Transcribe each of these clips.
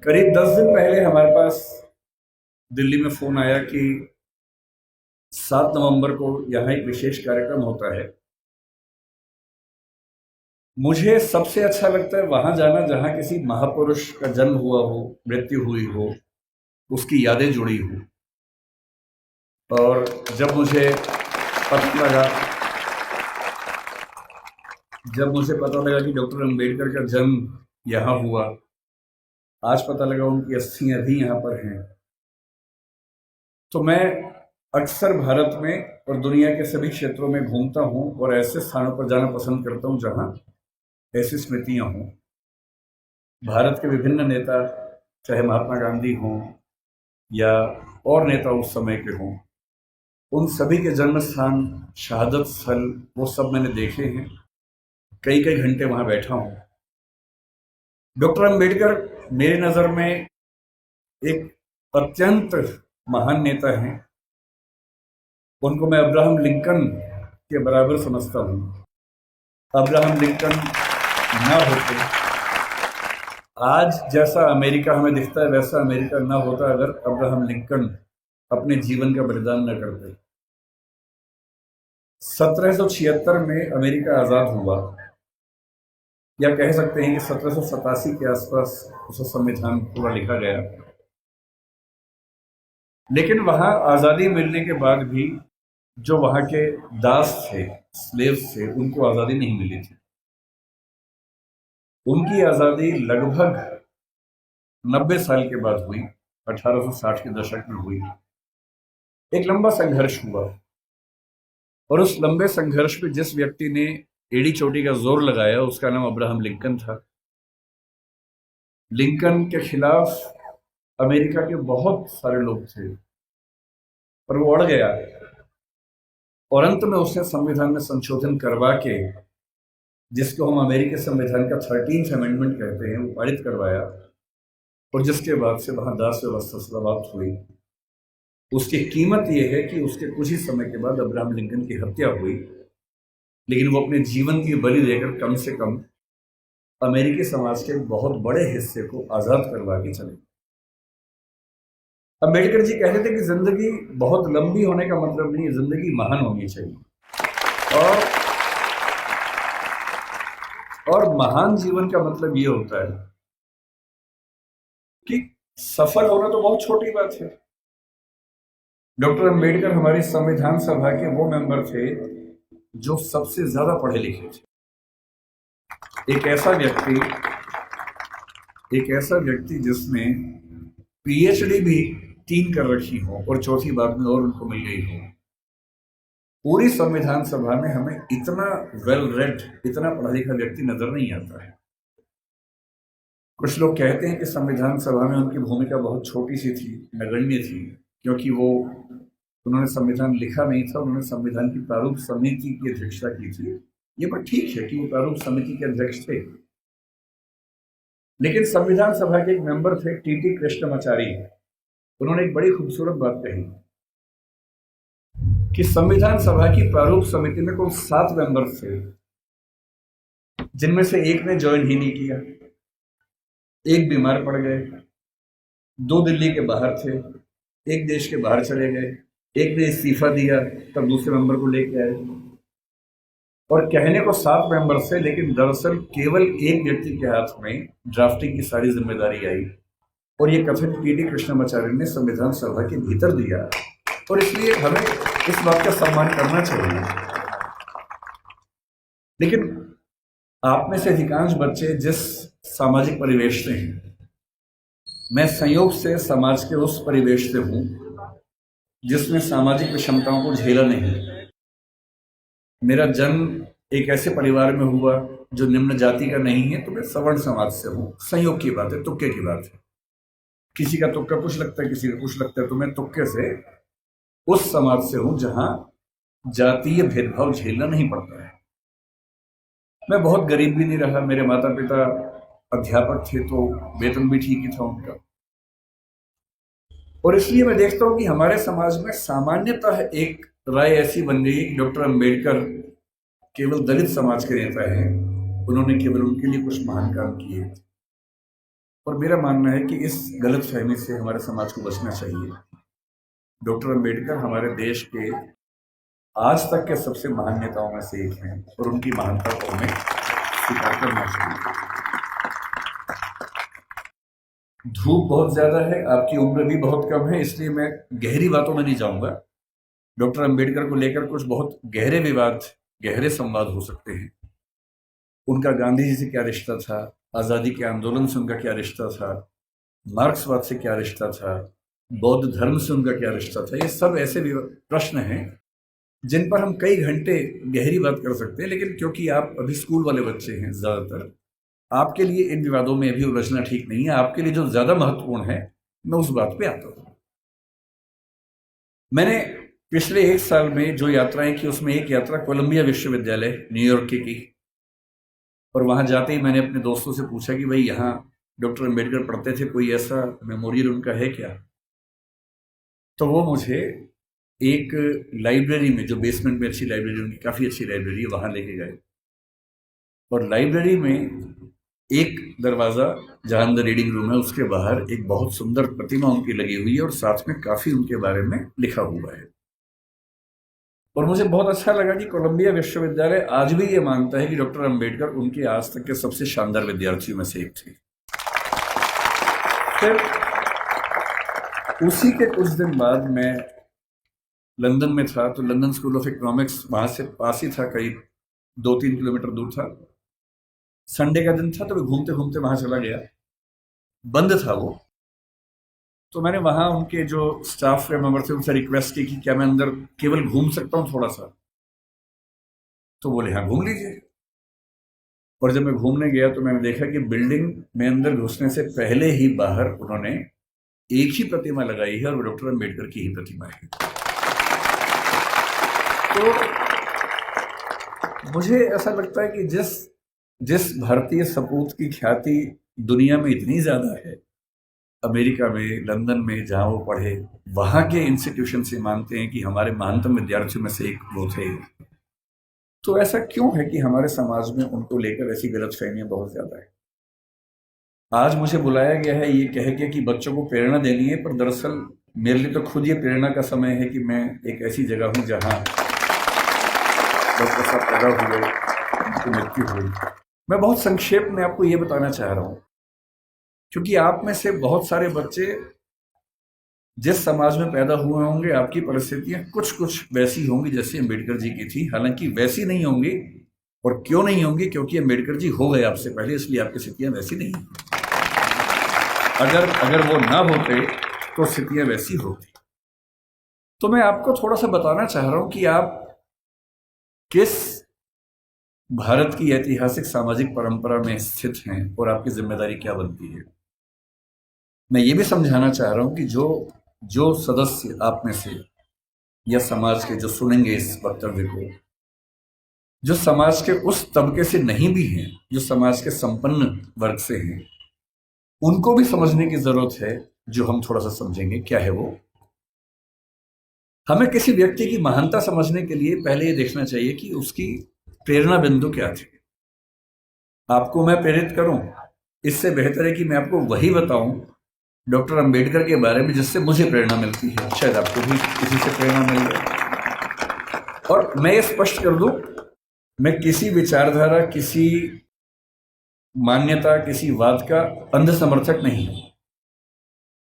करीब 10 दिन पहले हमारे पास दिल्ली में फ़ोन आया कि 7 नवंबर को यहाँ एक विशेष कार्यक्रम होता है। मुझे सबसे अच्छा लगता है वहाँ जाना जहाँ किसी महापुरुष का जन्म हुआ हो, मृत्यु हुई हो, उसकी यादें जुड़ी हो। और जब मुझे पता लगा कि डॉक्टर अम्बेडकर का जन्म यहाँ हुआ, आज पता लगा उनकी अस्थियां भी यहाँ पर हैं, तो मैं अक्सर भारत में और दुनिया के सभी क्षेत्रों में घूमता हूँ और ऐसे स्थानों पर जाना पसंद करता हूँ जहाँ ऐसी स्मृतियाँ हों। भारत के विभिन्न नेता, चाहे महात्मा गांधी हों या और नेता उस समय के हों, उन सभी के जन्म स्थान, शहादत स्थल, वो सब मैंने देखे हैं। कई कई घंटे वहाँ बैठा हूँ। डॉक्टर अम्बेडकर मेरी नज़र में एक अत्यंत महान नेता हैं। उनको मैं अब्राहम लिंकन के बराबर समझता हूँ। अब्राहम लिंकन ना होते, आज जैसा अमेरिका हमें दिखता है वैसा अमेरिका ना होता अगर अब्राहम लिंकन अपने जीवन का बलिदान न करते। 1776 में अमेरिका आज़ाद हुआ, या कह सकते हैं कि 1787 के आसपास उसका संविधान पूरा लिखा गया। लेकिन वहाँ आज़ादी मिलने के बाद भी जो वहाँ के दास थे, स्लेव्स थे, उनको आज़ादी नहीं मिली थी। उनकी आज़ादी लगभग 90 साल के बाद हुई, 1860 के दशक में हुई। एक लंबा संघर्ष हुआ और उस लंबे संघर्ष में जिस व्यक्ति ने एड़ी चोटी का जोर लगाया उसका नाम अब्राहम लिंकन था। लिंकन के खिलाफ अमेरिका के बहुत सारे लोग थे, पर वो अड़ गया और अंत में उसने संविधान में संशोधन करवा के, जिसको हम अमेरिकी संविधान का 13th अमेंडमेंट कहते हैं, वो पारित करवाया। और जिसके बाद से वहाँ दास व्यवस्था समाप्त हुई। उसकी कीमत ये है कि उसके कुछ ही समय के बाद अब्राहम लिंकन की हत्या हुई, लेकिन वो अपने जीवन की बलि देकर कम से कम अमेरिकी समाज के एक बहुत बड़े हिस्से को आज़ाद करवा के चले। अम्बेडकर जी कहते थे कि जिंदगी बहुत लंबी होने का मतलब नहीं है, जिंदगी महान होनी चाहिए। और महान जीवन का मतलब ये होता है कि सफल होना तो बहुत छोटी बात है। डॉक्टर अम्बेडकर हमारी संविधान सभा के वो मेंबर थे जो सबसे ज्यादा पढ़े लिखे थे। एक ऐसा व्यक्ति जिसने पीएचडी भी 3 कर रखी हो और चौथी बाद में और उनको मिल गई हो। पूरी संविधान सभा में हमें इतना वेल रेड, इतना पढ़ा लिखा व्यक्ति नजर नहीं आता है। कुछ लोग कहते हैं कि संविधान सभा में उनकी भूमिका बहुत छोटी सी थी, नगण्य थी, क्योंकि उन्होंने संविधान लिखा नहीं था, उन्होंने संविधान की प्रारूप समिति की अध्यक्षता की थी। ये बात ठीक है कि वो प्रारूप समिति के अध्यक्ष थे, लेकिन संविधान सभा के एक मेंबर थे टीटी कृष्णमाचारी। उन्होंने एक बड़ी खूबसूरत बात कही कि संविधान सभा की प्रारूप समिति में कुल 7 मेंबर थे, जिनमें से एक ने ज्वाइन ही नहीं किया, एक बीमार पड़ गए, 2 दिल्ली के बाहर थे, एक देश के बाहर चले गए, एक ने इस्तीफा दिया, तब दूसरे मेंबर को लेके आए। और कहने को 7 मेंबर थे, लेकिन दरअसल केवल एक व्यक्ति के हाथ में ड्राफ्टिंग की सारी जिम्मेदारी आई और ये कथन टीटी कृष्णमाचार्य ने संविधान सभा के भीतर दिया। और इसलिए हमें इस बात का सम्मान करना चाहिए। लेकिन आप में से अधिकांश बच्चे जिस सामाजिक परिवेश से हैं, मैं संयोग से समाज के उस परिवेश से हूं जिसमें सामाजिक विषमताओं को झेला नहीं। मेरा जन्म एक ऐसे परिवार में हुआ जो निम्न जाति का नहीं है, तो मैं सवर्ण समाज से हूं। संयोग की बात है, तुक्के की बात है। किसी का तुक्का कुछ लगता है, किसी का कुछ लगता है, तो मैं तुक्के से उस समाज से हूं जहां जातीय भेदभाव झेलना नहीं पड़ता है। मैं बहुत गरीब भी नहीं रहा। मेरे माता पिता अध्यापक थे, तो वेतन भी ठीक ही था उनका। और इसलिए मैं देखता हूं कि हमारे समाज में सामान्यतः एक राय ऐसी बन गई है कि डॉक्टर अम्बेडकर केवल दलित समाज के नेता हैं, उन्होंने केवल उनके लिए कुछ महान काम किए। और मेरा मानना है कि इस गलतफहमी से हमारे समाज को बचना चाहिए। डॉक्टर अंबेडकर हमारे देश के आज तक के सबसे महान नेताओं में से एक हैं और उनकी महानता को हमें स्वीकार करना चाहिए। धूप बहुत ज्यादा है, आपकी उम्र भी बहुत कम है, इसलिए मैं गहरी बातों में नहीं जाऊंगा। डॉक्टर अंबेडकर को लेकर कुछ बहुत गहरे विवाद, गहरे संवाद हो सकते हैं। उनका गांधी जी से क्या रिश्ता था, आज़ादी के आंदोलन से उनका क्या रिश्ता था, मार्क्सवाद से क्या रिश्ता था, बौद्ध धर्म से उनका क्या रिश्ता था, ये सब ऐसे प्रश्न हैं जिन पर हम कई घंटे गहरी बात कर सकते हैं। लेकिन क्योंकि आप अभी स्कूल वाले बच्चे हैं ज़्यादातर, आपके लिए इन विवादों में अभी उलझना ठीक नहीं है। आपके लिए जो ज़्यादा महत्वपूर्ण है, मैं उस बात पे आता हूँ। मैंने पिछले 1 साल में जो यात्राएं की, उसमें एक यात्रा कोलंबिया विश्वविद्यालय न्यूयॉर्क की, और वहां जाते ही मैंने अपने दोस्तों से पूछा कि भाई यहाँ डॉक्टर अंबेडकर पढ़ते थे, कोई ऐसा मेमोरियल उनका है क्या? तो वो मुझे एक लाइब्रेरी में, जो बेसमेंट में अच्छी लाइब्रेरी, उनकी काफ़ी अच्छी लाइब्रेरी है, वहाँ लेके गए। और लाइब्रेरी में एक दरवाज़ा जहाँ अंदर रीडिंग रूम है, उसके बाहर एक बहुत सुंदर प्रतिमा उनकी लगी हुई है और साथ में काफ़ी उनके बारे में लिखा हुआ है। और मुझे बहुत अच्छा लगा कि कोलंबिया विश्वविद्यालय आज भी ये मानता है कि डॉक्टर अंबेडकर उनके आज तक के सबसे शानदार विद्यार्थियों में से एक थे। फिर उसी के कुछ दिन बाद मैं लंदन में था, तो लंदन स्कूल ऑफ इकोनॉमिक्स वहाँ से पास ही था, करीब 2-3 किलोमीटर दूर था। संडे का दिन था, तो मैं घूमते घूमते वहाँ चला गया। बंद था वो, तो मैंने वहाँ उनके जो स्टाफ के मेंबर थे उनसे रिक्वेस्ट की कि क्या मैं अंदर केवल घूम सकता हूँ थोड़ा सा? तो बोले हाँ घूम लीजिए। और जब मैं घूमने गया तो मैंने देखा कि बिल्डिंग में अंदर घुसने से पहले ही बाहर उन्होंने एक ही प्रतिमा लगाई है, और वो डॉक्टर अंबेडकर की ही प्रतिमा है। तो मुझे ऐसा लगता है कि जिस भारतीय सपूत की ख्याति दुनिया में इतनी ज्यादा है, अमेरिका में, लंदन में जहां वो पढ़े, वहां के इंस्टीट्यूशन से मानते हैं कि हमारे महानतम विद्यार्थियों में से एक वो थे, तो ऐसा क्यों है कि हमारे समाज में उनको लेकर ऐसी गलतफहमियां बहुत ज्यादा है? आज मुझे बुलाया गया है ये कह के कि बच्चों को प्रेरणा देनी है, पर दरअसल मेरे लिए तो खुद ये प्रेरणा का समय है कि मैं एक ऐसी जगह हूं जहां डॉक्टर साहब पैदा हुए, उनकी मृत्यु हुई। मैं बहुत संक्षेप में आपको ये बताना चाह रहा हूं, क्योंकि आप में से बहुत सारे बच्चे जिस समाज में पैदा हुए होंगे, आपकी परिस्थितियां कुछ कुछ वैसी होंगी जैसे अंबेडकर जी की थी। हालांकि वैसी नहीं होंगी, और क्यों नहीं होंगी? क्योंकि अंबेडकर जी हो गए आपसे पहले, इसलिए आपकी स्थितियां वैसी नहीं। अगर वो ना होते तो स्थितियां वैसी होती। तो मैं आपको थोड़ा सा बताना चाह रहा हूं कि आप किस भारत की ऐतिहासिक सामाजिक परंपरा में स्थित हैं और आपकी जिम्मेदारी क्या बनती है। मैं ये भी समझाना चाह रहा हूं कि जो सदस्य आप में से या समाज के जो सुनेंगे इस वक्तव्य को, जो समाज के उस तबके से नहीं भी हैं, जो समाज के संपन्न वर्ग से हैं, उनको भी समझने की जरूरत है, जो हम थोड़ा सा समझेंगे। क्या है वो? हमें किसी व्यक्ति की महानता समझने के लिए पहले ये देखना चाहिए कि उसकी प्रेरणा बिंदु क्या थी। आपको मैं प्रेरित करूं, इससे बेहतर है कि मैं आपको वही बताऊं डॉक्टर अंबेडकर के बारे में जिससे मुझे प्रेरणा मिलती है। शायद आपको भी किसी से प्रेरणा मिल जाए। और मैं ये स्पष्ट कर दूं, मैं किसी विचारधारा, किसी मान्यता, किसी वाद का अंध समर्थक नहीं हूं।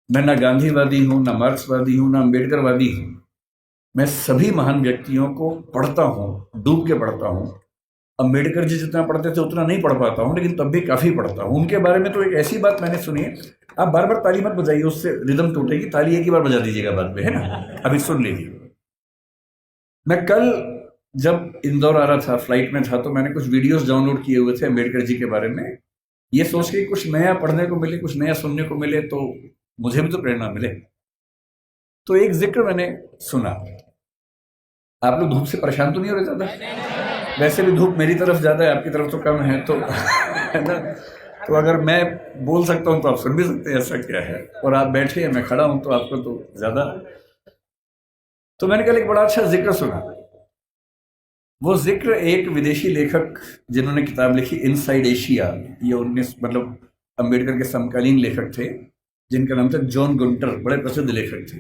मैं ना गांधीवादी हूं, ना मार्क्सवादी हूं, ना अंबेडकरवादी हूं। मैं सभी महान व्यक्तियों को पढ़ता हूं, डूब के पढ़ता हूं। अंबेडकर जी जितना पढ़ते थे उतना नहीं पढ़ पाता हूं, लेकिन तब भी काफी पढ़ता हूं। उनके बारे में तो एक ऐसी बात मैंने सुनी है, आप बार बार ताली मत बजाइए, उससे रिदम टूटेगी। ताली एक ही बार बजा दीजिएगा बाद में, है ना? अभी सुन लीजिए। मैं कल जब इंदौर आ रहा था, फ्लाइट में था, तो मैंने कुछ वीडियोस डाउनलोड किए हुए थे अंबेडकर जी के बारे में, ये सोच के कुछ नया पढ़ने को मिले, कुछ नया सुनने को मिले, तो मुझे भी तो प्रेरणा मिले। तो एक जिक्र मैंने सुना। आप लोग धूप से परेशान तो नहीं हो रहे ज्यादा? वैसे भी धूप मेरी तरफ ज्यादा है, आपकी तरफ तो कम है, तो है ना? तो अगर मैं बोल सकता हूं तो आप सुन भी सकते हैं, ऐसा क्या है? और आप बैठे हैं, मैं खड़ा हूं, तो आपको तो ज्यादा। तो मैंने कल एक बड़ा अच्छा जिक्र सुना। वो जिक्र एक विदेशी लेखक जिन्होंने किताब लिखी इनसाइड एशिया, ये अंबेडकर के समकालीन लेखक थे जिनका नाम था जॉन गुंटर, बड़े प्रसिद्ध लेखक थे।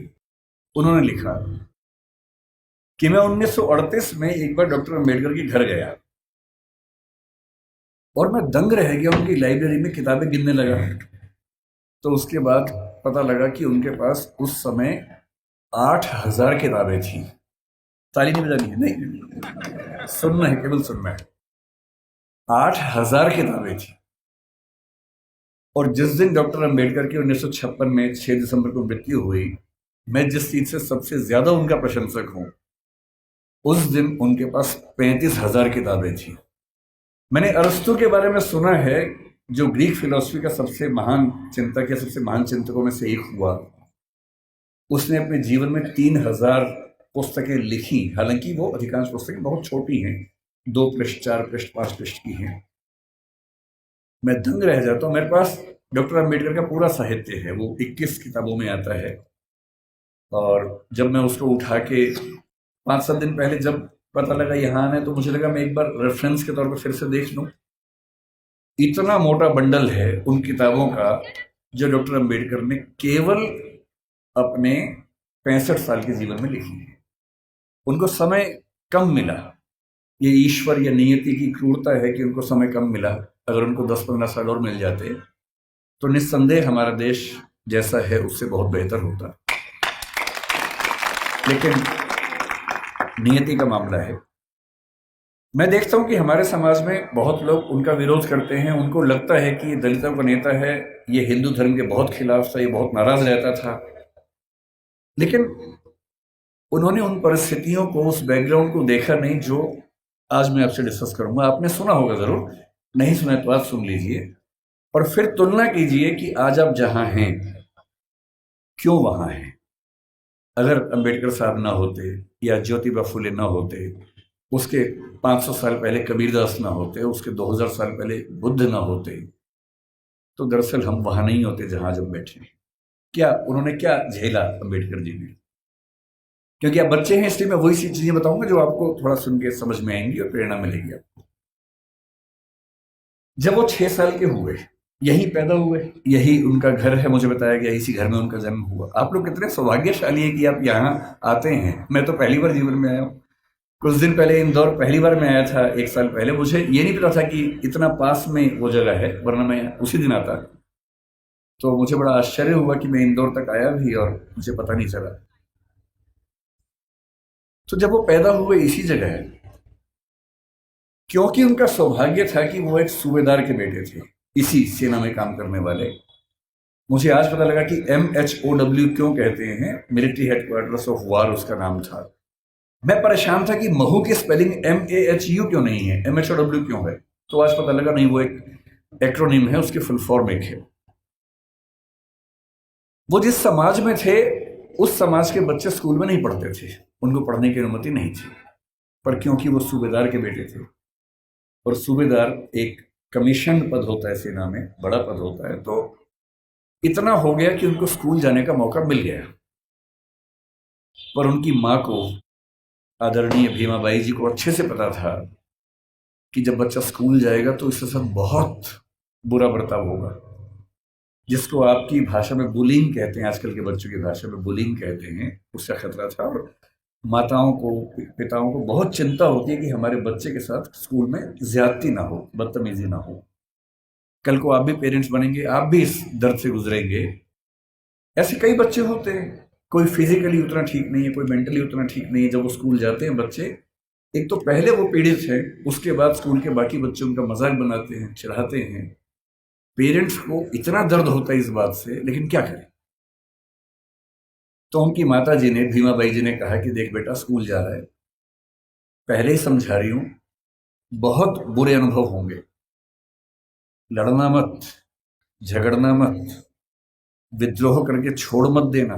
उन्होंने लिखा कि मैं 1938 में एक बार डॉक्टर अंबेडकर के घर गया और मैं दंग रह गया, उनकी लाइब्रेरी में किताबें गिनने लगा। तो उसके बाद पता लगा कि उनके पास उस समय 8,000 किताबें थी। ताली नहीं बजानी है, नहीं, सुनना है, केवल सुनना है। 8,000 किताबें थी। और जिस दिन डॉक्टर अंबेडकर की 1956 में 6 दिसंबर को मृत्यु हुई, मैं जिस चीज से सबसे ज्यादा उनका प्रशंसक हूं, उस दिन उनके पास 35,000 किताबें थी। मैंने अरस्तु के बारे में सुना है, जो ग्रीक फिलॉसफी का सबसे महान चिंतक है, सबसे महान चिंतकों में से एक हुआ। उसने अपने जीवन में 3,000 पुस्तकें लिखी। हालांकि वो अधिकांश पुस्तकें बहुत छोटी हैं, 2 पृष्ठ, 4 पृष्ठ, 5 पृष्ठ की हैं। मैं दंग रह जाता हूँ। मेरे पास डॉक्टर अंबेडकर का पूरा साहित्य है, वो 21 किताबों में आता है। और जब मैं उसको उठा के 5-7 दिन पहले जब पता लगा यहाँ आना है, तो मुझे लगा मैं एक बार रेफरेंस के तौर पर फिर से देख लूँ। इतना मोटा बंडल है उन किताबों का जो डॉक्टर अंबेडकर ने केवल अपने 65 साल के जीवन में लिखी है। उनको समय कम मिला। ये ईश्वर या नियति की क्रूरता है कि उनको समय कम मिला। अगर उनको 10-15 साल और मिल जाते तो निस्संदेह हमारा देश जैसा है उससे बहुत बेहतर होता। लेकिन नियति का मामला है। मैं देखता हूं कि हमारे समाज में बहुत लोग उनका विरोध करते हैं। उनको लगता है कि दलितों का नेता है, ये हिंदू धर्म के बहुत खिलाफ था, ये बहुत नाराज रहता था। लेकिन उन्होंने उन परिस्थितियों को, उस बैकग्राउंड को देखा नहीं जो आज मैं आपसे डिस्कस करूंगा। आपने सुना होगा जरूर, नहीं सुना तो आप सुन लीजिए और फिर तुलना कीजिए कि आज आप जहां हैं क्यों वहां हैं। अगर अंबेडकर साहब ना होते या ज्योतिबा फुले ना होते, उसके 500 साल पहले कबीरदास ना होते, उसके 2000 साल पहले बुद्ध ना होते, तो दरअसल हम वहां नहीं होते जहां जब बैठे। क्या उन्होंने क्या झेला अंबेडकर जी ने? क्योंकि आप बच्चे हैं इसलिए मैं वही सी चीजें बताऊंगा जो आपको थोड़ा सुन के समझ में आएंगी और प्रेरणा मिलेगी आपको। जब वो 6 साल के हुए, यहीं पैदा हुए, यही उनका घर है, मुझे बताया गया इसी घर में उनका जन्म हुआ। आप लोग कितने सौभाग्यशाली हैं कि आप यहाँ आते हैं। मैं तो पहली बार जीवन में आया हूँ। कुछ दिन पहले इंदौर पहली बार मैं आया था, 1 साल पहले। मुझे ये नहीं पता था कि इतना पास में वो जगह है, वरना मैं उसी दिन आता। तो मुझे बड़ा आश्चर्य हुआ कि मैं इंदौर तक आया भी और मुझे पता नहीं चला। तो जब वो पैदा हुए इसी जगह है, क्योंकि उनका सौभाग्य था कि वो एक सूबेदार के बेटे थे, इसी सेना में काम करने वाले। मुझे आज पता लगा कि MHOW क्यों कहते हैं, मिलिट्री हेडक्वार्टर्स ऑफ वार उसका नाम था। मैं परेशान था कि महू की स्पेलिंग MAHU क्यों नहीं है, MHOW क्यों है। तो आज पता लगा नहीं, वो एक एक्रोनिम है, उसकी फुल फॉर्म एक है। वो जिस समाज में थे उस समाज के बच्चे स्कूल में नहीं पढ़ते थे, उनको पढ़ने की अनुमति नहीं थी। पर क्योंकि वो सूबेदार के बेटे थे, और सूबेदार एक कमीशन पद होता है सेना में, बड़ा पद होता है, तो इतना हो गया कि उनको स्कूल जाने का मौका मिल गया। पर उनकी माँ को, आदरणीय भीमाबाई जी को अच्छे से पता था कि जब बच्चा स्कूल जाएगा तो इसके साथ बहुत बुरा बर्ताव होगा, जिसको आपकी भाषा में बुलिंग कहते हैं, आजकल के बच्चों की भाषा में बुलिंग कहते हैं, उसका खतरा था। और माताओं को, पिताओं को बहुत चिंता होती है कि हमारे बच्चे के साथ स्कूल में ज्यादती ना हो, बदतमीजी ना हो। कल को आप भी पेरेंट्स बनेंगे, आप भी इस दर्द से गुजरेंगे। ऐसे कई बच्चे होते हैं, कोई फिजिकली उतना ठीक नहीं है, कोई मेंटली उतना ठीक नहीं है। जब वो स्कूल जाते हैं बच्चे, एक तो पहले वो पीड़ित है, उसके बाद स्कूल के बाकी बच्चे उनका मजाक बनाते हैं, चिढ़ाते हैं। पेरेंट्स को इतना दर्द होता है इस बात से, लेकिन क्या करें। तो उनकी माता जी ने, भीमाबाई जी ने कहा कि देख बेटा, स्कूल जा रहा है, पहले ही समझा रही हूं, बहुत बुरे अनुभव होंगे, लड़ना मत, झगड़ना मत, विद्रोह करके छोड़ मत देना,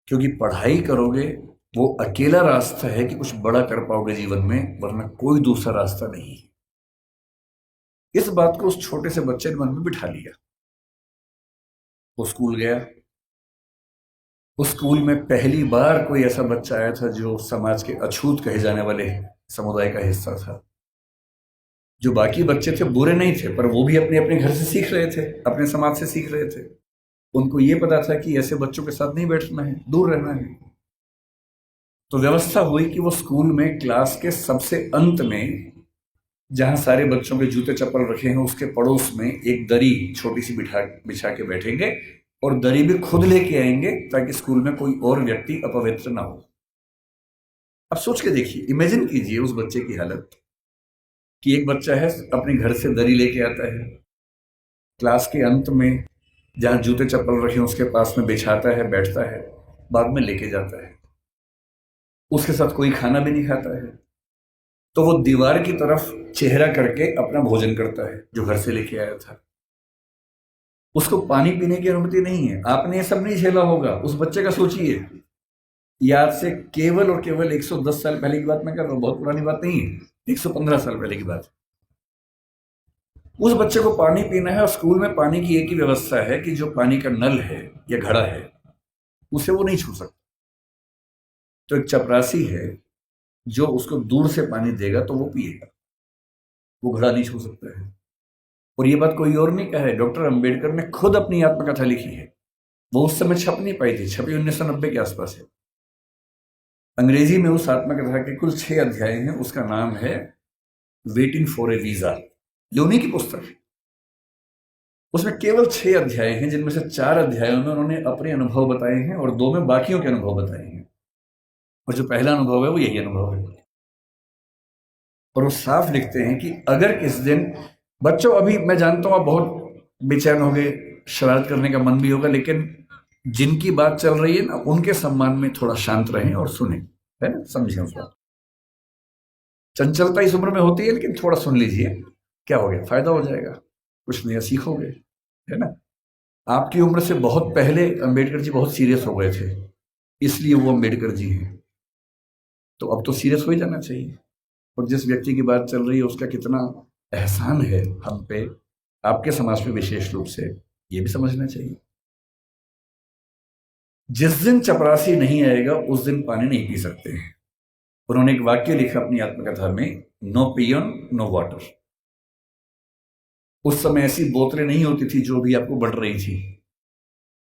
क्योंकि पढ़ाई करोगे वो अकेला रास्ता है कि कुछ बड़ा कर पाओगे जीवन में, वरना कोई दूसरा रास्ता नहीं। इस बात को उस छोटे से बच्चे ने मन में बिठा लिया। वो स्कूल गया। उस स्कूल में पहली बार कोई ऐसा बच्चा आया था जो समाज के अछूत कहे जाने वाले समुदाय का हिस्सा था। जो बाकी बच्चे थे बुरे नहीं थे, पर वो भी अपने अपने घर से सीख रहे थे, अपने समाज से सीख रहे थे। उनको ये पता था कि ऐसे बच्चों के साथ नहीं बैठना है, दूर रहना है। तो व्यवस्था हुई कि वो स्कूल में क्लास के सबसे अंत में, जहां सारे बच्चों के जूते चप्पल रखे हैं, उसके पड़ोस में एक दरी छोटी सी बिछा के बैठेंगे, और दरी भी खुद लेके आएंगे ताकि स्कूल में कोई और व्यक्ति अपवित्र ना हो। अब सोच के देखिए, इमेजिन कीजिए उस बच्चे की हालत कि एक बच्चा है, अपने घर से दरी लेके आता है, क्लास के अंत में जहां जूते चप्पल रखे हैं उसके पास में बिछाता है, बैठता है, बाद में लेके जाता है। उसके साथ कोई खाना भी नहीं खाता है, तो वो दीवार की तरफ चेहरा करके अपना भोजन करता है जो घर से लेके आया था। उसको पानी पीने की अनुमति नहीं है। आपने ये सब नहीं झेला होगा, उस बच्चे का सोचिए। ये आज से केवल और केवल 110 साल पहले की बात मैं कर रहा हूं, बहुत पुरानी बात नहीं है, 115 साल पहले की बात। उस बच्चे को पानी पीना है और स्कूल में पानी की एक ही व्यवस्था है कि जो पानी का नल है या घड़ा है उसे वो नहीं छू सकता। तो एक चपरासी है जो उसको दूर से पानी देगा तो वो पिएगा, वो घड़ा नहीं छू सकता है। और ये बात कोई और नहीं कहा है, डॉक्टर अंबेडकर ने खुद अपनी आत्मकथा लिखी है। वो उस समय छप नहीं पाई थी, छपी 1990 के आसपास है। अंग्रेजी में उस आत्मकथा के कुल 6 अध्याय हैं। उसका नाम है वेटिंग फॉर ए वीजा। ये उन्हीं की पुस्तक है। उसमें केवल 6 अध्याय हैं, जिनमें से 4 अध्यायों में उन्होंने अपने अनुभव बताए हैं और 2 में बाकियों के अनुभव बताए हैं। और जो पहला अनुभव है वो यही अनुभव है। और वो साफ लिखते हैं कि अगर किस दिन बच्चों, अभी मैं जानता हूं आप बहुत बेचैन हो गए, शरारत करने का मन भी होगा, लेकिन जिनकी बात चल रही है ना, उनके सम्मान में थोड़ा शांत रहें और सुने, है ना, समझें उस बात। चंचलता इस उम्र में होती है, लेकिन थोड़ा सुन लीजिए, क्या हो गया, फायदा हो जाएगा, कुछ नया सीखोगे, है ना। आपकी उम्र से बहुत पहले अंबेडकर जी बहुत सीरियस हो गए थे, इसलिए वो अंबेडकर जी हैं। तो अब तो सीरियस हो ही जाना चाहिए। और जिस व्यक्ति की बात चल रही है उसका कितना एहसान है हम पे, आपके समाज में विशेष रूप से, ये भी समझना चाहिए। जिस दिन चपरासी नहीं आएगा उस दिन पानी नहीं पी सकते हैं। उन्होंने एक वाक्य लिखा अपनी आत्मकथा में, नो पियन नो वाटर। उस समय ऐसी बोतलें नहीं होती थी जो भी आपको बढ़ रही थी,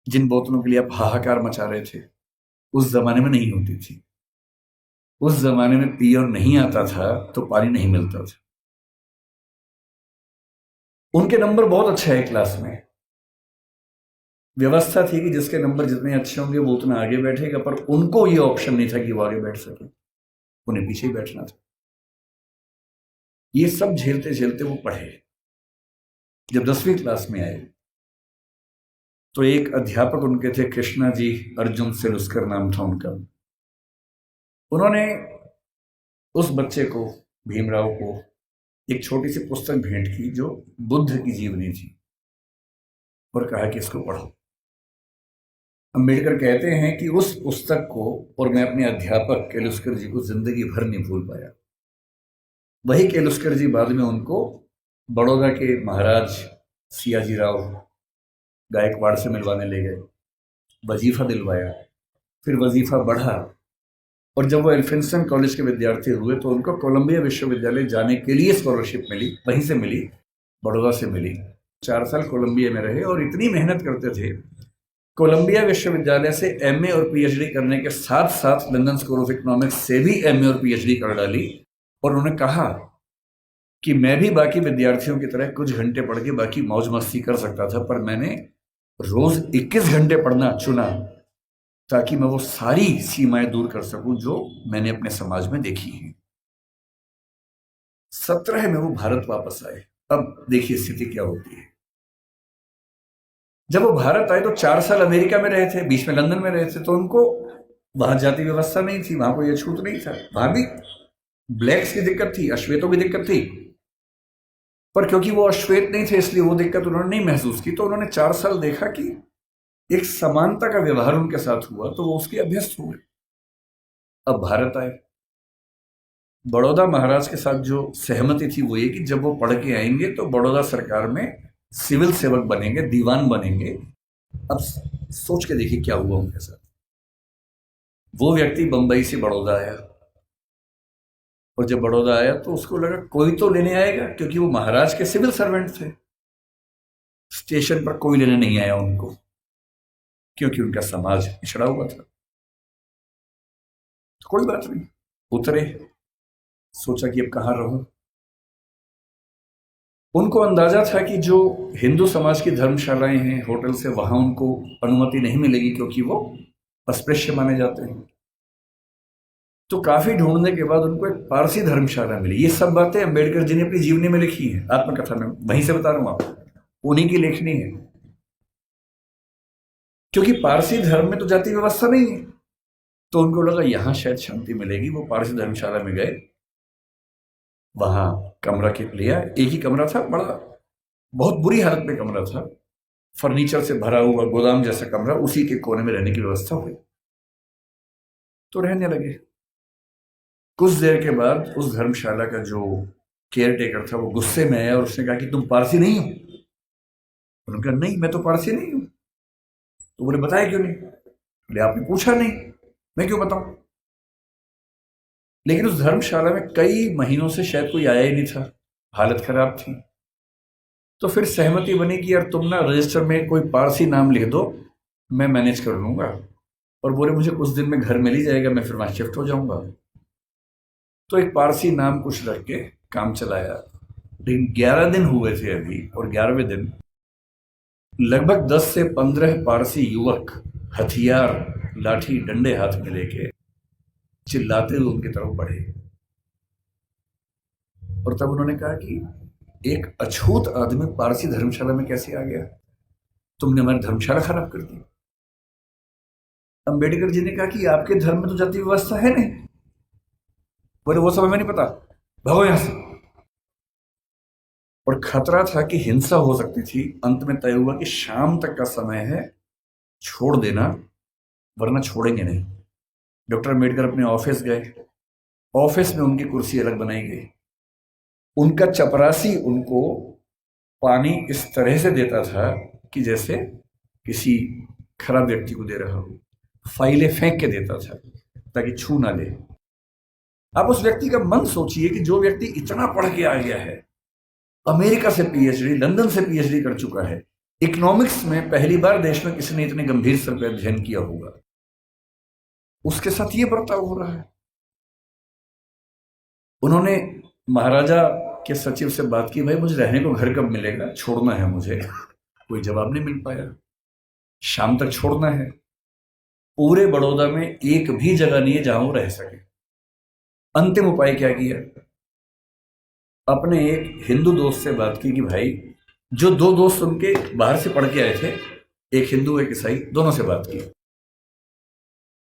जिन बोतलों के लिए आप हाहाकार मचा रहे थे, उस जमाने में नहीं होती थी। उस जमाने में पियन नहीं आता था तो पानी नहीं मिलता था। उनके नंबर बहुत अच्छा है क्लास में। व्यवस्था थी कि जिसके नंबर जितने अच्छे होंगे वो उतना आगे बैठेगा, पर उनको ये ऑप्शन नहीं था कि वो आगे बैठ सके, उन्हें पीछे ही बैठना था। ये सब झेलते झेलते वो पढ़े। जब 10वीं क्लास में आए तो एक अध्यापक उनके थे, कृष्णा जी अर्जुन सेलुस्कर नाम था उनका। उन्होंने उस बच्चे को, भीमराव को, एक छोटी सी पुस्तक भेंट की जो बुद्ध की जीवनी थी, और कहा कि इसको पढ़ो। अंबेडकर कहते हैं कि उस पुस्तक को और मैं अपने अध्यापक केलुस्कर जी को जिंदगी भर नहीं भूल पाया। वही केलुस्कर जी बाद में उनको बड़ौदा के महाराज सियाजी राव गायकवाड़ से मिलवाने ले गए, वजीफा दिलवाया, फिर वजीफा बढ़ा, और जब वो एल्फिंस्टन कॉलेज के विद्यार्थी हुए तो उनको कोलंबिया विश्वविद्यालय जाने के लिए स्कॉलरशिप मिली, वहीं से मिली, बड़ौदा से मिली। 4 साल कोलंबिया में रहे और इतनी मेहनत करते थे, कोलंबिया विश्वविद्यालय से एमए और पीएचडी करने के साथ साथ लंदन स्कूल ऑफ इकोनॉमिक्स से भी एमए और पीएचडी कर डाली। और उन्होंने कहा कि मैं भी बाकी विद्यार्थियों की तरह कुछ घंटे पढ़ के बाकी मौज मस्ती कर सकता था, पर मैंने रोज 21 घंटे पढ़ना चुना ताकि मैं वो सारी सीमाएं दूर कर सकूं जो मैंने अपने समाज में देखी हैं। 17 में वो भारत वापस आए। अब देखिए स्थिति क्या होती है। जब वो भारत आए तो 4 साल अमेरिका में रहे थे, बीच में लंदन में रहे थे, तो उनको वहां जाति व्यवस्था नहीं थी, वहां कोई अछूत नहीं था। वहां भी ब्लैक्स की दिक्कत थी, अश्वेतों की दिक्कत थी, पर क्योंकि वो अश्वेत नहीं थे इसलिए वो दिक्कत उन्होंने नहीं महसूस की। तो उन्होंने 4 साल देखा कि एक समानता का व्यवहार उनके साथ हुआ, तो वो उसके अभ्यस्त हुए। अब भारत आए, बड़ौदा महाराज के साथ जो सहमति थी वो ये कि जब वो पढ़ के आएंगे तो बड़ौदा सरकार में सिविल सेवक बनेंगे, दीवान बनेंगे। अब सोच के देखिए क्या हुआ उनके साथ। वो व्यक्ति बंबई से बड़ौदा आया, और जब बड़ौदा आया तो उसको लगा कोई तो लेने आएगा, क्योंकि वो महाराज के सिविल सर्वेंट थे। स्टेशन पर कोई लेने नहीं आया उनको, क्योंकि उनका समाज पिछड़ा हुआ था। तो कोई बात नहीं, उतरे, सोचा कि अब कहाँ रहूं। उनको अंदाजा था कि जो हिंदू समाज की धर्मशालाएं हैं, होटल से, वहां उनको अनुमति नहीं मिलेगी, क्योंकि वो अस्पृश्य माने जाते हैं। तो काफी ढूंढने के बाद उनको एक पारसी धर्मशाला मिली। ये सब बातें अंबेडकर जी ने अपनी जीवनी में लिखी हैं, आत्मकथा में, वहीं से बता रहा हूं आपको, उन्हीं की लेखनी है। क्योंकि पारसी धर्म में तो जाति व्यवस्था नहीं है, तो उनको लगा यहां शायद शांति मिलेगी। वो पारसी धर्मशाला में गए, वहां कमरा के लिया। एक ही कमरा था, बड़ा बहुत बुरी हालत में कमरा था, फर्नीचर से भरा हुआ गोदाम जैसा कमरा, उसी के कोने में रहने की व्यवस्था हुई। तो रहने लगे। कुछ देर के बाद उस धर्मशाला का जो केयर टेकर था वो गुस्से में आया और उसने कहा कि तुम पारसी नहीं हो। उन्होंने कहा नहीं, मैं तो पारसी नहीं हूं। तो बोले बताया क्यों नहीं? बोले आपने पूछा नहीं, मैं क्यों बताऊं? लेकिन उस धर्मशाला में कई महीनों से शायद कोई आया ही नहीं था, हालत खराब थी। तो फिर सहमति बनी कि यार तुम ना रजिस्टर में कोई पारसी नाम लिख दो, मैं मैनेज कर लूंगा। और बोले मुझे कुछ दिन में घर मिल ही जाएगा, मैं फिर वहां शिफ्ट हो जाऊंगा। तो एक पारसी नाम कुछ रख के काम चलाया। लेकिन 11 दिन हुए थे अभी, और 11वें दिन लगभग 10 से 15 पारसी युवक हथियार, लाठी, डंडे हाथ में लेके चिल्लाते हुए उनकी तरफ बढ़े। और तब उन्होंने कहा कि एक अछूत आदमी पारसी धर्मशाला में कैसे आ गया? तुमने हमारी धर्मशाला खराब कर दी। अंबेडकर जी ने कहा कि आपके धर्म में तो जाति व्यवस्था है नहीं। बोले वो सब हमें नहीं पता, भागो यहां से। और खतरा था कि हिंसा हो सकती थी। अंत में तय हुआ कि शाम तक का समय है, छोड़ देना, वरना छोड़ेंगे नहीं। डॉक्टर अम्बेडकर अपने ऑफिस गए। ऑफिस में उनकी कुर्सी अलग बनाई गई। उनका चपरासी उनको पानी इस तरह से देता था कि जैसे किसी खराब व्यक्ति को दे रहा हो। फाइलें फेंक के देता था ताकि छू ना ले। आप उस व्यक्ति का मन सोचिए कि जो व्यक्ति इतना पढ़ के आ गया है, अमेरिका से पीएचडी, लंदन से पीएचडी कर चुका है, इकोनॉमिक्स में पहली बार देश में किसी ने इतने गंभीर स्तर पर अध्ययन किया होगा, उसके साथ ये बर्ताव हो रहा है। उन्होंने महाराजा के सचिव से बात की, भाई मुझे रहने को घर कब मिलेगा, छोड़ना है मुझे। कोई जवाब नहीं मिल पाया। शाम तक छोड़ना है। पूरे बड़ौदा में एक भी जगह नहीं है जहां वो रह सके। अंतिम उपाय क्या किया? अपने एक हिंदू दोस्त से बात की कि भाई, जो दो दोस्त उनके बाहर से पढ़ के आए थे, एक हिंदू एक ईसाई, दोनों से बात की।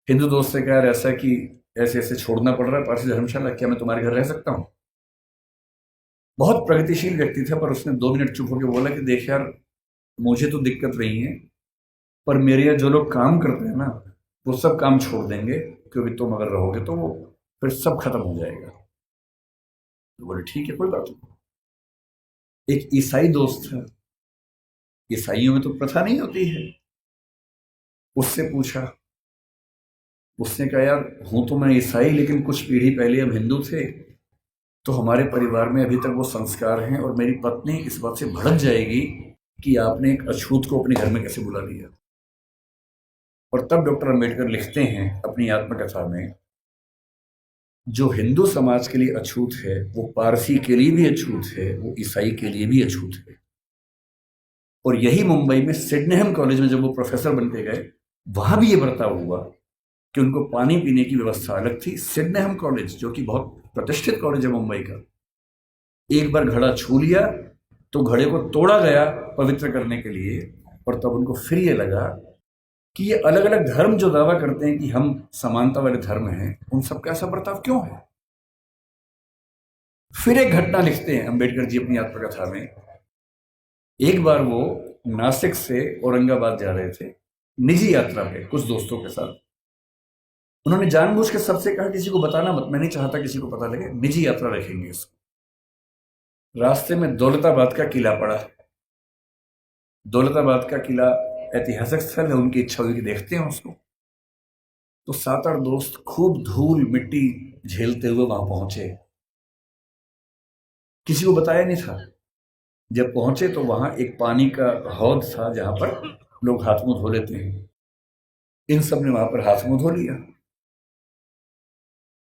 हिंदू दोस्त से कहा ऐसा कि ऐसे ऐसे छोड़ना पड़ रहा है पारसी धर्मशाला, क्या मैं तुम्हारे घर रह सकता हूं? बहुत प्रगतिशील व्यक्ति था, पर उसने 2 मिनट चुप होकर बोला कि देख यार, मुझे तो दिक्कत नहीं है, पर मेरे यहाँ जो लोग काम करते हैं ना, वो सब काम छोड़ देंगे, क्योंकि तुम अगर रहोगे तो वो फिर सब खत्म हो जाएगा। तो बोले ठीक है, कोई बात नहीं। एक ईसाई दोस्त था, ईसाइयों में तो प्रथा नहीं होती है, उससे पूछा। उसने कहा यार, हूं तो मैं ईसाई, लेकिन कुछ पीढ़ी पहले हम हिंदू थे, तो हमारे परिवार में अभी तक वो संस्कार हैं, और मेरी पत्नी इस बात से भड़क जाएगी कि आपने एक अछूत को अपने घर में कैसे बुला लिया। और तब डॉक्टर अम्बेडकर लिखते हैं अपनी आत्मकथा में, जो हिंदू समाज के लिए अछूत है वो पारसी के लिए भी अछूत है, वो ईसाई के लिए भी अछूत है। और यही मुंबई में सिडनेहम कॉलेज में जब वो प्रोफेसर बन के गए, वहां भी ये बर्ताव हुआ कि उनको पानी पीने की व्यवस्था अलग थी। सिडनेहम कॉलेज, जो कि बहुत प्रतिष्ठित कॉलेज है मुंबई का, एक बार घड़ा छू लिया तो घड़े को तोड़ा गया पवित्र करने के लिए। और तब उनको फिर ये लगा कि ये अलग अलग धर्म जो दावा करते हैं कि हम समानता वाले धर्म हैं, उन सबका ऐसा बर्ताव क्यों है। फिर एक घटना लिखते हैं अंबेडकर जी अपनी आत्मकथा में। एक बार वो नासिक से औरंगाबाद जा रहे थे निजी यात्रा पे कुछ दोस्तों के साथ। उन्होंने जानबूझ के सबसे कहा किसी को बताना मत, मैं नहीं चाहता किसी को पता लगे, निजी यात्रा रखेंगे इसको। रास्ते में दौलताबाद का किला पड़ा। दौलताबाद का किला ऐतिहासिक स्थल है, उनकी इच्छा हुई कि देखते हैं उसको। तो 7-8 दोस्त खूब धूल मिट्टी झेलते हुए वहां पहुंचे। किसी को बताया नहीं था। जब पहुंचे तो वहां एक पानी का हौद था जहां पर लोग हाथ मुंह धो लेते हैं। इन सब ने वहां पर हाथ मुंह धो लिया।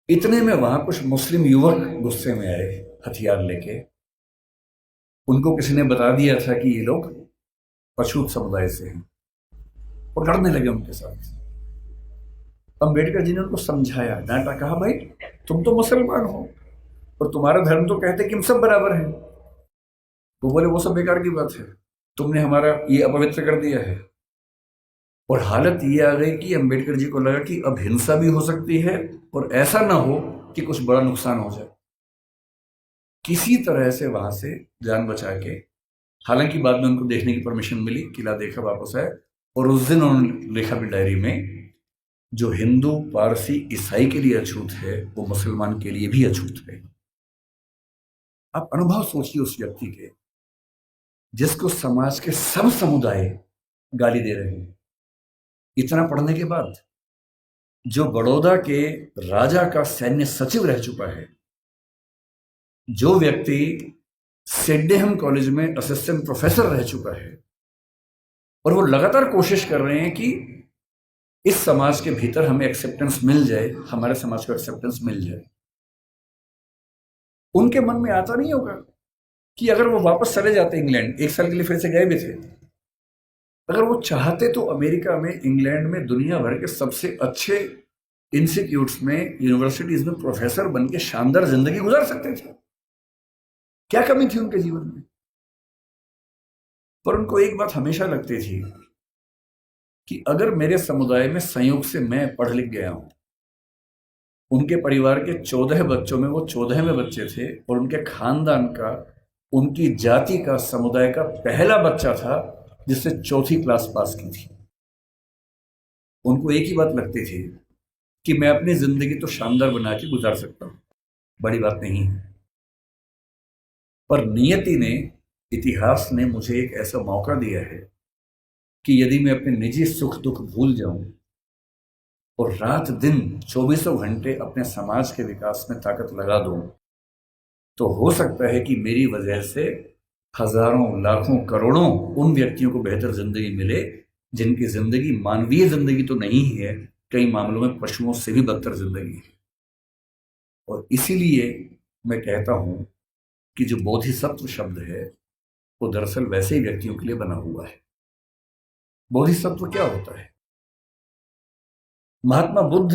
इतने में वहां कुछ मुस्लिम युवक गुस्से में आए हथियार लेके। उनको किसी ने बता दिया था कि ये लोग अछूत समुदाय से हैं और लड़ने लगे उनके साथ। अम्बेडकर जी ने उनको समझाया, डांटा, कहा भाई तुम तो मुसलमान हो और तुम्हारा धर्म तो कहते कि हम सब बराबर हैं। वो बोले वो सब बेकार की बात है, तुमने हमारा ये अपवित्र कर दिया है। और हालत ये आ गई कि अम्बेडकर जी को लगा कि अब हिंसा भी हो सकती है और ऐसा ना हो कि कुछ बड़ा नुकसान हो जाए। किसी तरह से वहां से जान बचा के, हालांकि बाद में उनको देखने की परमिशन मिली, किला देखा, वापस आए। और उस दिन उन्होंने लिखा भी डायरी में, जो हिंदू, पारसी, ईसाई के लिए अछूत है वो मुसलमान के लिए भी अछूत है। आप अनुभव सोचिए उस व्यक्ति के जिसको समाज के सब समुदाय गाली दे रहे हैं। इतना पढ़ने के बाद, जो बड़ौदा के राजा का सैन्य सचिव रह चुका है, जो व्यक्ति सिडनेहम कॉलेज में असिस्टेंट प्रोफेसर रह चुका है, और वो लगातार कोशिश कर रहे हैं कि इस समाज के भीतर हमें एक्सेप्टेंस मिल जाए, हमारे समाज को एक्सेप्टेंस मिल जाए। उनके मन में आता नहीं होगा कि अगर वो वापस चले जाते इंग्लैंड, 1 साल के लिए फिर से गए भी थे, अगर वो चाहते तो अमेरिका में, इंग्लैंड में, दुनिया भर के सबसे अच्छे इंस्टीट्यूट्स में, यूनिवर्सिटीज में प्रोफेसर बन के शानदार जिंदगी गुजार सकते थे। क्या कमी थी उनके जीवन में? पर उनको एक बात हमेशा लगती थी कि अगर मेरे समुदाय में संयोग से मैं पढ़ लिख गया हूं, उनके परिवार के 14 बच्चों में वो 14वें बच्चे थे और उनके खानदान का, उनकी जाति का, समुदाय का पहला बच्चा था जिसने 4th क्लास पास की थी। उनको एक ही बात लगती थी कि मैं अपनी जिंदगी तो शानदार बना के गुजार सकता हूं, बड़ी बात नहीं है। पर नियति ने, इतिहास ने मुझे एक ऐसा मौका दिया है कि यदि मैं अपने निजी सुख दुख भूल जाऊं और रात दिन 24 घंटे अपने समाज के विकास में ताकत लगा दूं, तो हो सकता है कि मेरी वजह से हजारों, लाखों, करोड़ों उन व्यक्तियों को बेहतर जिंदगी मिले जिनकी जिंदगी मानवीय जिंदगी तो नहीं है, कई मामलों में पशुओं से भी बदतर जिंदगी है। और इसीलिए मैं कहता हूं कि जो बोधिसत्व शब्द है वो दरअसल वैसे ही व्यक्तियों के लिए बना हुआ है। बोधिसत्व क्या होता है? महात्मा बुद्ध